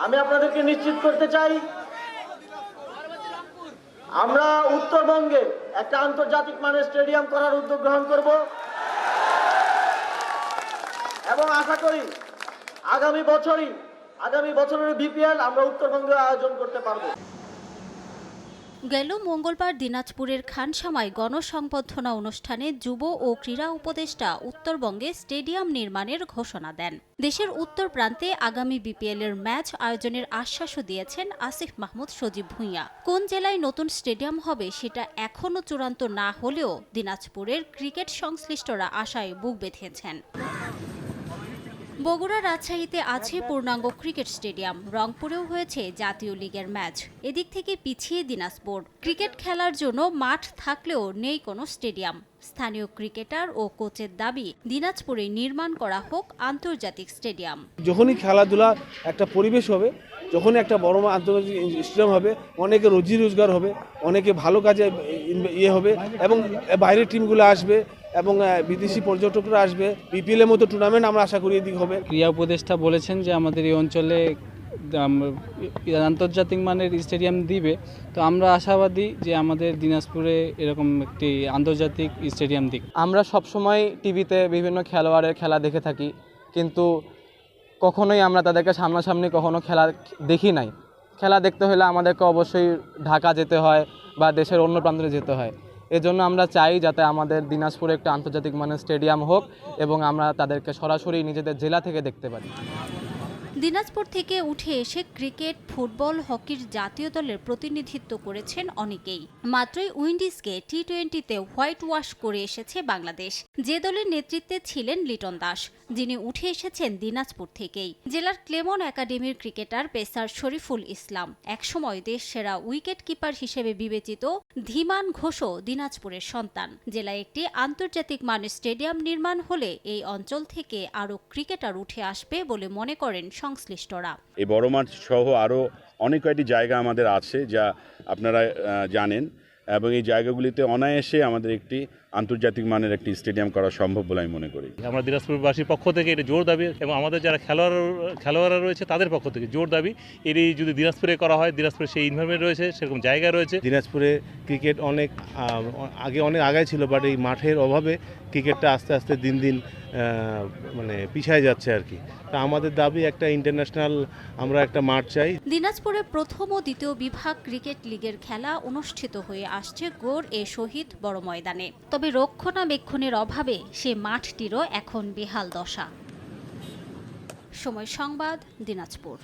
আমি আপনাদেরকে নিশ্চিত করতে চাই, আমরা উত্তরবঙ্গে একটা আন্তর্জাতিক মানের স্টেডিয়াম করার উদ্যোগ গ্রহণ করব এবং আশা করি আগামী বছরের বিপিএল আমরা উত্তরবঙ্গে আয়োজন করতে পারবো। গেল মঙ্গলবার দিনাজপুরের খানসামায় গণসংবর্ধনা অনুষ্ঠানে যুব ও ক্রীড়া উপদেষ্টা উত্তরবঙ্গে স্টেডিয়াম নির্মাণের ঘোষণা দেন। দেশের উত্তর প্রান্তে আগামী বিপিএল এর ম্যাচ আয়োজনের আশ্বাসও দিয়েছেন আসিফ মাহমুদ সজীব ভুঁইয়া। কোন জেলায় নতুন স্টেডিয়াম হবে সেটা এখনও চূড়ান্ত না হলেও দিনাজপুরের ক্রিকেট সংশ্লিষ্টরা আশায় বুক বেঁধেছেন। বগুড়া রাজশাহীতে আছে পূর্ণাঙ্গ ক্রিকেট স্টেডিয়াম, রংপুরেও হয়েছে জাতীয় লিগের ম্যাচ। এদিক থেকে পিছিয়ে দিনাজপুর। ক্রিকেট খেলার জন্য মাঠ থাকলেও নেই কোনো স্টেডিয়াম। স্থানীয় ক্রিকেটার ও কোচের দাবি, দিনাজপুরে নির্মাণ করা হোক আন্তর্জাতিক স্টেডিয়াম। যখনই খেলাধুলা একটা পরিবেশ হবে, যখনই একটা বড় আন্তর্জাতিক স্টেডিয়াম হবে, অনেকে রোজি রোজগার হবে, অনেকে ভালো কাজে হবে এবং বাইরের টিমগুলো আসবে এবং বিদেশি পর্যটকরা আসবে। বিপিএল এর মতো টুর্নামেন্ট আমরা আশা করি এদিকে হবে। ক্রীড়া উপদেষ্টা বলেছেন যে আমাদের এই অঞ্চলে আন্তর্জাতিক মানের স্টেডিয়াম দিবে, তো আমরা আশাবাদী যে আমাদের দিনাজপুরে এরকম একটি আন্তর্জাতিক স্টেডিয়াম দিক। আমরা সবসময় টিভিতে বিভিন্ন খেলোয়াড়ের খেলা দেখে থাকি, কিন্তু কখনোই আমরা তাদেরকে সামনাসামনি কখনো খেলা দেখি নাই। খেলা দেখতে হলে আমাদেরকে অবশ্যই ঢাকা যেতে হয় বা দেশের অন্য প্রান্তে যেতে হয়। এজন্য আমরা চাই যাতে আমাদের দিনাজপুরে একটা আন্তর্জাতিক মানের স্টেডিয়াম হোক এবং আমরা তাদেরকে সরাসরি নিজেদের জেলা থেকে দেখতে পারি। দিনাজপুর থেকে উঠে এসে ক্রিকেট, ফুটবল, হকির জাতীয় দলের প্রতিনিধিত্ব করেছেন অনেকেই। মাত্রই উইন্ডিজকে টি-20-তে হোয়াইট ওয়াশ করে এসেছে বাংলাদেশ। যে দলের নেতৃত্বে ছিলেন লিটন দাস, যিনি উঠে এসেছেন দিনাজপুর থেকেই। জেলার ক্লেমন একাডেমির ক্রিকেটার পেসার শরীফুল ইসলাম, একসময় দেশ সেরা উইকেট কিপার হিসেবে বিবেচিত ধীমান ঘোষও দিনাজপুরের সন্তান। জেলায় একটি আন্তর্জাতিক মানের স্টেডিয়াম নির্মাণ হলে এই অঞ্চল থেকে আরও ক্রিকেটার উঠে আসবে বলে মনে করেন সংশ্লিষ্টরা। এই বড় মাঠ সহ আরও অনেক কয়েকটি জায়গা আমাদের আছে যা আপনারা জানেন, এবং এই জায়গাগুলিতে অনায়াসে আমাদের একটি আন্তর্জাতিক মানের একটি স্টেডিয়াম করা সম্ভব বলে আমি মনে করি। আমরা দিনাজপুরবাসীর পক্ষ থেকে এটা জোর দাবি এবং আমাদের যারা খেলোয়াড়রা রয়েছে তাদের পক্ষ থেকে জোর দাবি, এটি যদি দিনাজপুরে করা হয়, দিনাজপুরে সেই ইনভারমেন্ট রয়েছে, সেরকম জায়গা রয়েছে। দিনাজপুরে ক্রিকেট অনেক আগে ছিল, বাট এই মাঠের অভাবে ক্রিকেটটা আস্তে আস্তে দিন দিন মানে পিছায় যাচ্ছে আর কি। তা আমাদের দাবি একটা ইন্টারন্যাশনাল আমরা একটা মাঠ চাই। দিনাজপুরে প্রথম ও দ্বিতীয় বিভাগ ক্রিকেট লিগের খেলা অনুষ্ঠিত হয়ে আসছে গৌর এ শহীদ বড় ময়দানে। তবে রক্ষণাবেক্ষণের অভাবে সে মাঠটিরও এখন বেহাল দশা। সময় সংবাদ, দিনাজপুর।